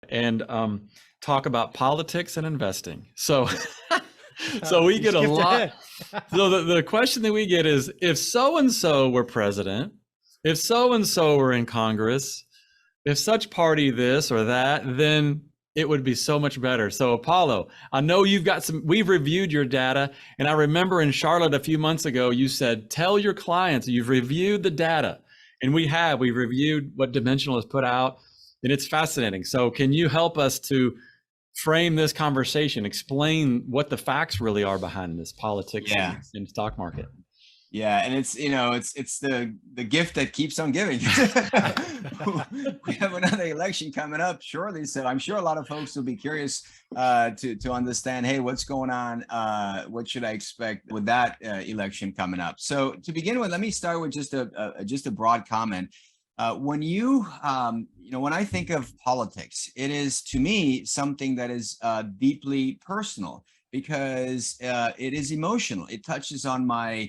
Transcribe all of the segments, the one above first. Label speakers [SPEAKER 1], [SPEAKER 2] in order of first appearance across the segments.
[SPEAKER 1] and talk about politics and investing. So, so we
[SPEAKER 2] You
[SPEAKER 1] get a
[SPEAKER 2] skipped
[SPEAKER 1] lot.
[SPEAKER 2] ahead.
[SPEAKER 1] So the question that we get is, if so and so were president, if so and so were in Congress, if such party this or that, then it would be so much better. So Apollo, I know you've got some, we've reviewed your data. And I remember in Charlotte a few months ago, you said, tell your clients you've reviewed the data. And we've reviewed what Dimensional has put out, and it's fascinating. So can you help us to frame this conversation, explain what the facts really are behind this politics
[SPEAKER 3] Yeah.
[SPEAKER 1] and stock market?
[SPEAKER 3] Yeah, and it's the gift that keeps on giving. We have another election coming up shortly, so I'm sure a lot of folks will be curious to understand, hey, what's going on? What should I expect with that election coming up? So to begin with, let me start with just a broad comment. When when I think of politics, it is to me something that is deeply personal because it is emotional. It touches on my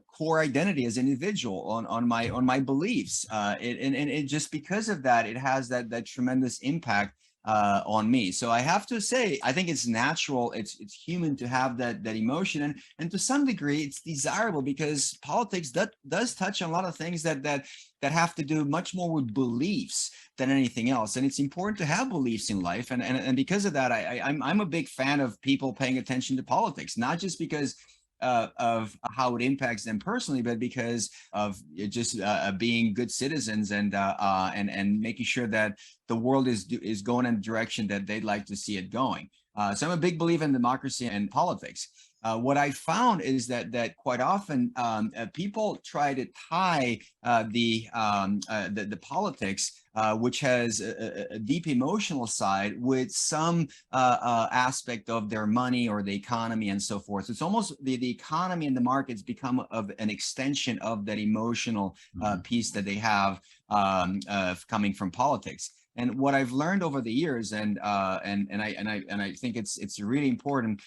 [SPEAKER 3] core identity as an individual, on my beliefs, and it just because of that, it has that tremendous impact on me. So I have to say, I think it's natural, it's human to have that emotion, and to some degree, it's desirable because politics does touch on a lot of things that have to do much more with beliefs than anything else. And it's important to have beliefs in life, and because of that, I'm a big fan of people paying attention to politics, not just because of how it impacts them personally, but because of just being good citizens and making sure that the world is going in the direction that they'd like to see it going. So I'm a big believer in democracy and politics. What I found is that quite often people try to tie the politics, which has a deep emotional side, with some aspect of their money or the economy and so forth. So it's almost the economy and the markets become of an extension of that emotional piece that they have coming from politics. And what I've learned over the years, and I think it's really important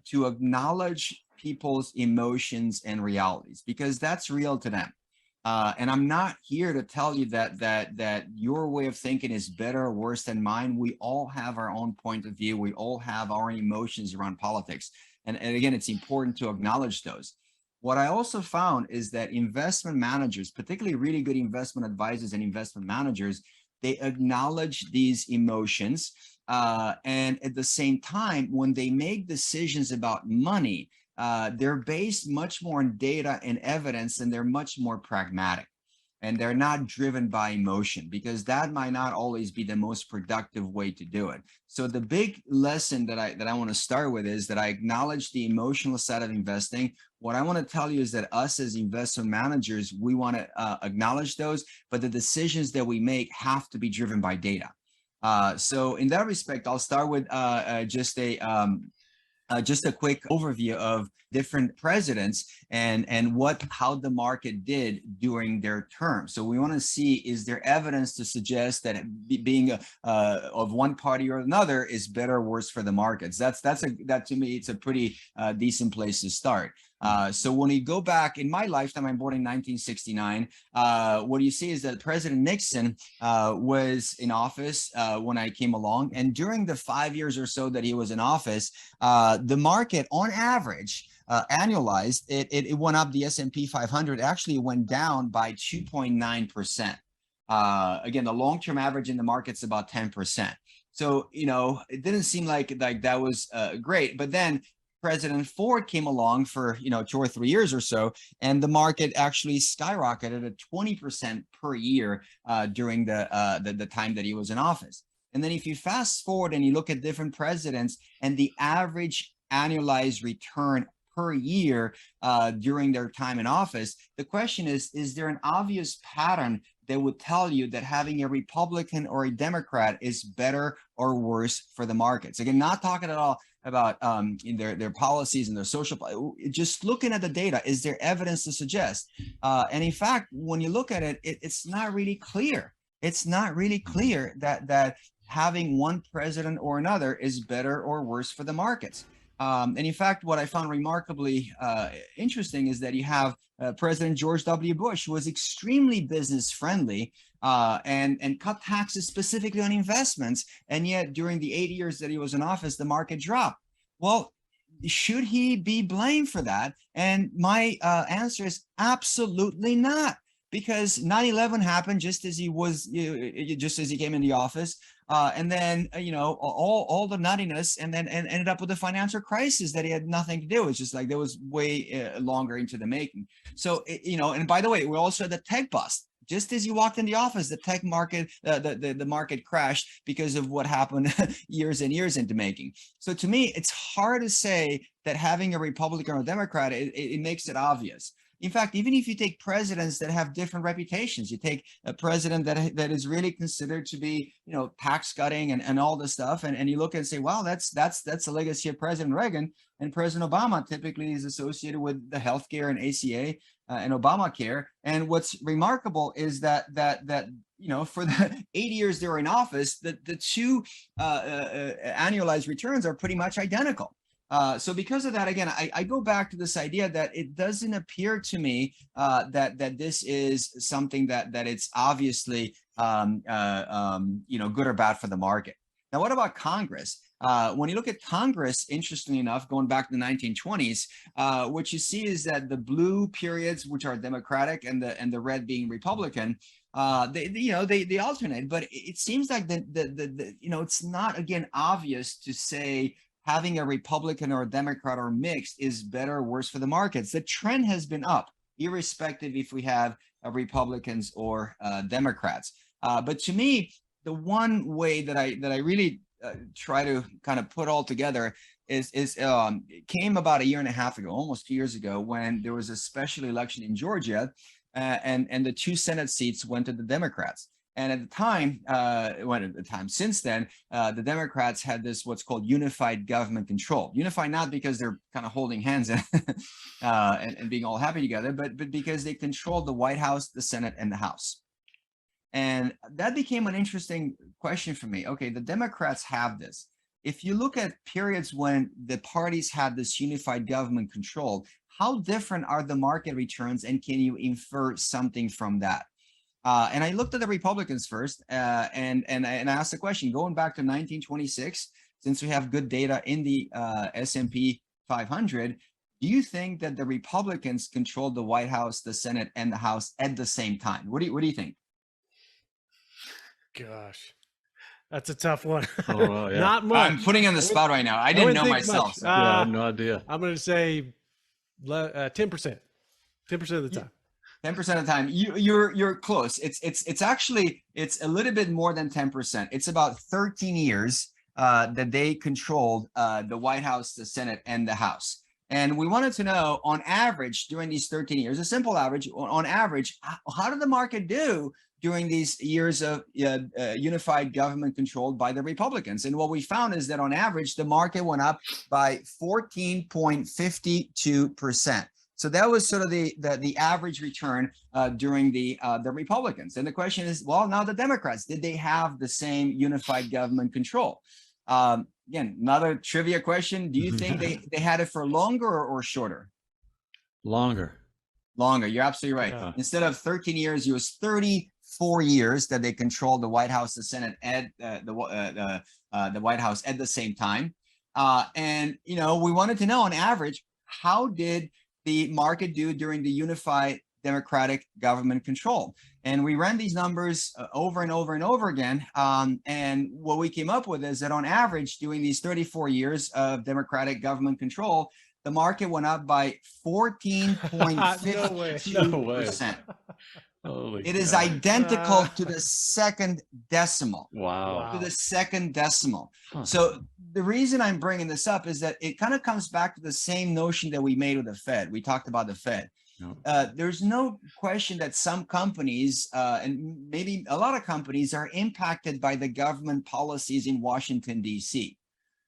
[SPEAKER 3] to acknowledge people's emotions and realities, because that's real to them. And I'm not here to tell you that your way of thinking is better or worse than mine. We all have our own point of view. We all have our emotions around politics. And again, it's important to acknowledge those. What I also found is that investment managers, particularly really good investment advisors and investment managers, they acknowledge these emotions. And at the same time, when they make decisions about money, they're based much more on data and evidence, and they're much more pragmatic. And they're not driven by emotion, because that might not always be the most productive way to do it. So the big lesson that I want to start with is that I acknowledge the emotional side of investing. What I want to tell you is that us as investment managers, we want to acknowledge those, but the decisions that we make have to be driven by data. So in that respect, I'll start with just a quick overview of different presidents and how the market did during their term. So we want to see, is there evidence to suggest that being of one party or another is better or worse for the markets? That to me, it's a pretty decent place to start. So when you go back in my lifetime, I'm born in 1969. What you see is that President Nixon was in office when I came along, and during the 5 years or so that he was in office, the market on average, annualized, it went up. The S&P 500 actually went down by 2.9%. Again, the long-term average in the market's about 10%. So, it didn't seem like that was great. But then President Ford came along for 2 or 3 years or so, and the market actually skyrocketed at 20% per year during the time that he was in office. And then if you fast forward and you look at different presidents and the average annualized return per year during their time in office, the question is there an obvious pattern that would tell you that having a Republican or a Democrat is better or worse for the markets? Again, not talking at all about in their policies and their social, just looking at the data. Is there evidence to suggest? And in fact, when you look at it, it's not really clear. It's not really clear that having one president or another is better or worse for the markets. And in fact, what I found remarkably interesting is that you have President George W. Bush, who was extremely business friendly and cut taxes specifically on investments. And yet during the 8 years that he was in office, the market dropped. Well, should he be blamed for that? And my answer is absolutely not, because 9/11 happened just as just as he came in the office. And then, all the nuttiness, and then ended up with a financial crisis that he had nothing to do with. It's just like there was way longer into the making. So, and by the way, we also had the tech bust. Just as you walked in the office, the tech market, the market crashed because of what happened years and years into making. So to me, it's hard to say that having a Republican or a Democrat, it makes it obvious. In fact, even if you take presidents that have different reputations, you take a president that is really considered to be, tax cutting and all this stuff, and you look and say, wow, that's the legacy of President Reagan, and President Obama typically is associated with the healthcare and ACA and Obamacare. And what's remarkable is that for the 8 years they were in office, the two annualized returns are pretty much identical. So because of that, again, I go back to this idea that it doesn't appear to me that this is something that it's obviously good or bad for the market. Now, what about Congress? When you look at Congress, interestingly enough, going back to the 1920s, what you see is that the blue periods, which are Democratic, and the red being Republican, they alternate. But it seems like it's not, again, obvious to say having a Republican or a Democrat or mixed is better or worse for the markets. The trend has been up, irrespective if we have Republicans or Democrats. But to me, the one way that I really try to kind of put all together is came about a year and a half ago, almost 2 years ago, when there was a special election in Georgia, and the 2 Senate seats went to the Democrats. And at the time, since then, the Democrats had this what's called unified government control. Unified not because they're kind of holding hands and being all happy together, but because they controlled the White House, the Senate, and the House. And that became an interesting question for me. Okay, the Democrats have this. If you look at periods when the parties had this unified government control, how different are the market returns, and can you infer something from that? And I looked at the Republicans first, and I asked the question, going back to 1926, since we have good data in the S&P 500, do you think that the Republicans controlled the White House, the Senate, and the House at the same time? What do you think?
[SPEAKER 2] Gosh, that's a tough one.
[SPEAKER 1] Oh, yeah.
[SPEAKER 2] Not much.
[SPEAKER 3] I'm putting on the spot right now. I didn't know myself. So.
[SPEAKER 1] Yeah, I have no idea.
[SPEAKER 2] I'm going to say 10%. 10% of the time.
[SPEAKER 3] 10% of the time. You're close. It's actually a little bit more than 10%. It's about 13 years that they controlled the White House, the Senate, and the House. And we wanted to know, on average, during these 13 years, a simple average, on average, how did the market do during these years of unified government controlled by the Republicans? And what we found is that on average, the market went up by 14.52%. So that was sort of the average return during the Republicans. And the question is, well, now the Democrats, did they have the same unified government control? Again, another trivia question. Do you think they had it for longer or shorter?
[SPEAKER 1] Longer.
[SPEAKER 3] Longer. You're absolutely right.
[SPEAKER 1] Yeah.
[SPEAKER 3] Instead of 13 years, it was 34 years that they controlled the White House, the Senate, and the White House at the same time. And we wanted to know, on average, how did the market do during the unified Democratic government control? And we ran these numbers over and over and over again. And what we came up with is that on average, during these 34 years of Democratic government control, the market went up by 14.52%. It is identical to the second decimal.
[SPEAKER 1] Wow.
[SPEAKER 3] To the second decimal.
[SPEAKER 1] Huh.
[SPEAKER 3] So the reason I'm bringing this up is that it kind of comes back to the same notion that we made with the Fed. We talked about the Fed.
[SPEAKER 1] Yep.
[SPEAKER 3] There's no question that some companies, and maybe a lot of companies, are impacted by the government policies in Washington, D.C.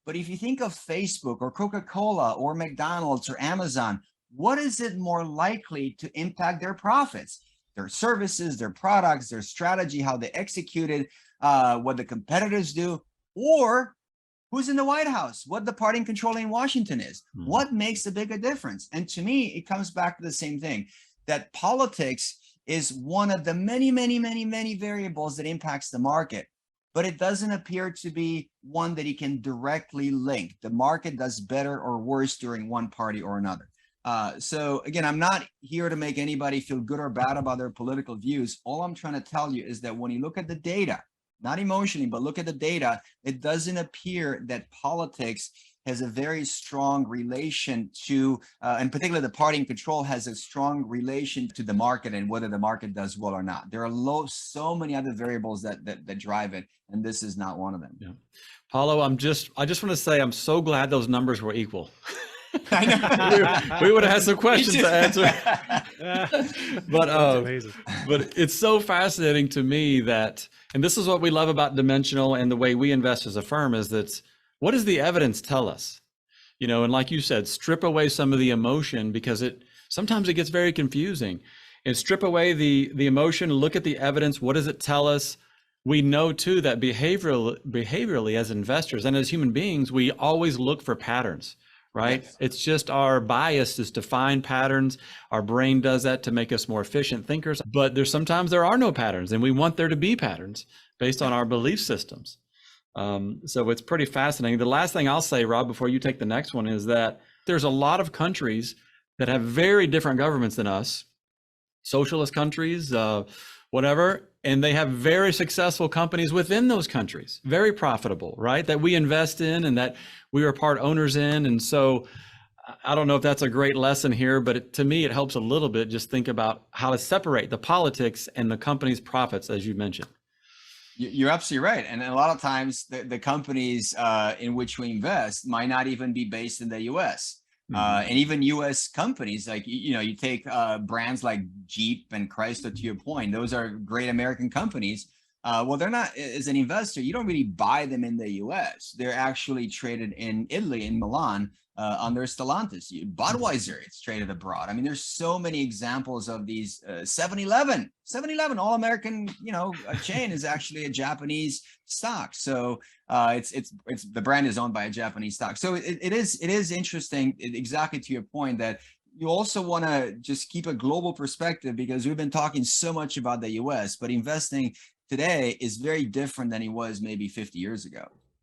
[SPEAKER 3] But if you think of Facebook or Coca-Cola or McDonald's or Amazon, what is it more likely to impact their profits? Their services, their products, their strategy, how they execute it, what the competitors do, or who's in the White House, what the party controlling in Washington is,
[SPEAKER 1] Hmm.
[SPEAKER 3] what makes the bigger difference. And to me, it comes back to the same thing, that politics is one of the many, many, many, many variables that impacts the market, but it doesn't appear to be one that you can directly link. The market does better or worse during one party or another. So again, I'm not here to make anybody feel good or bad about their political views. All I'm trying to tell you is that when you look at the data, not emotionally, but look at the data, it doesn't appear that politics has a very strong relation to, in particular, the party in control has a strong relation to the market and whether the market does well or not. There are so many other variables that drive it, and this is not one of them.
[SPEAKER 1] Yeah. Paulo, I just want to say I'm so glad those numbers were equal.
[SPEAKER 3] I know.
[SPEAKER 1] we would have had some questions to answer.
[SPEAKER 2] That's
[SPEAKER 1] But
[SPEAKER 2] amazing.
[SPEAKER 1] but it's so fascinating to me that, and this is what we love about Dimensional and the way we invest as a firm, is that what does the evidence tell us? You know, and like you said, strip away some of the emotion, because sometimes it gets very confusing. And strip away the emotion, look at the evidence. What does it tell us? We know too that behaviorally as investors and as human beings, we always look for patterns, right?
[SPEAKER 3] Yes.
[SPEAKER 1] It's just our bias is to find patterns. Our brain does that to make us more efficient thinkers. But sometimes there are no patterns, and we want there to be patterns based on our belief systems. So it's pretty fascinating. The last thing I'll say, Rob, before you take the next one, is that there's a lot of countries that have very different governments than us, socialist countries, whatever, and they have very successful companies within those countries, very profitable, right? That we invest in and that we are part owners in. And so I don't know if that's a great lesson here, but to me, it helps a little bit just think about how to separate the politics and the company's profits, as you mentioned.
[SPEAKER 3] You're absolutely right. And a lot of times the companies in which we invest might not even be based in the US. And even US companies, like, you take brands like Jeep and Chrysler, to your point, those are great American companies. Well, they're not, as an investor, you don't really buy them in the US. They're actually traded in Italy, in Milan, under Stellantis. Budweiser, it's traded abroad. I mean, there's so many examples of these. 7-Eleven, all American, chain is actually a Japanese stock. So it's the brand is owned by a Japanese stock. So it is interesting, exactly to your point, that you also want to just keep a global perspective, because we've been talking so much about the US, but investing today is very different than it was maybe 50 years ago.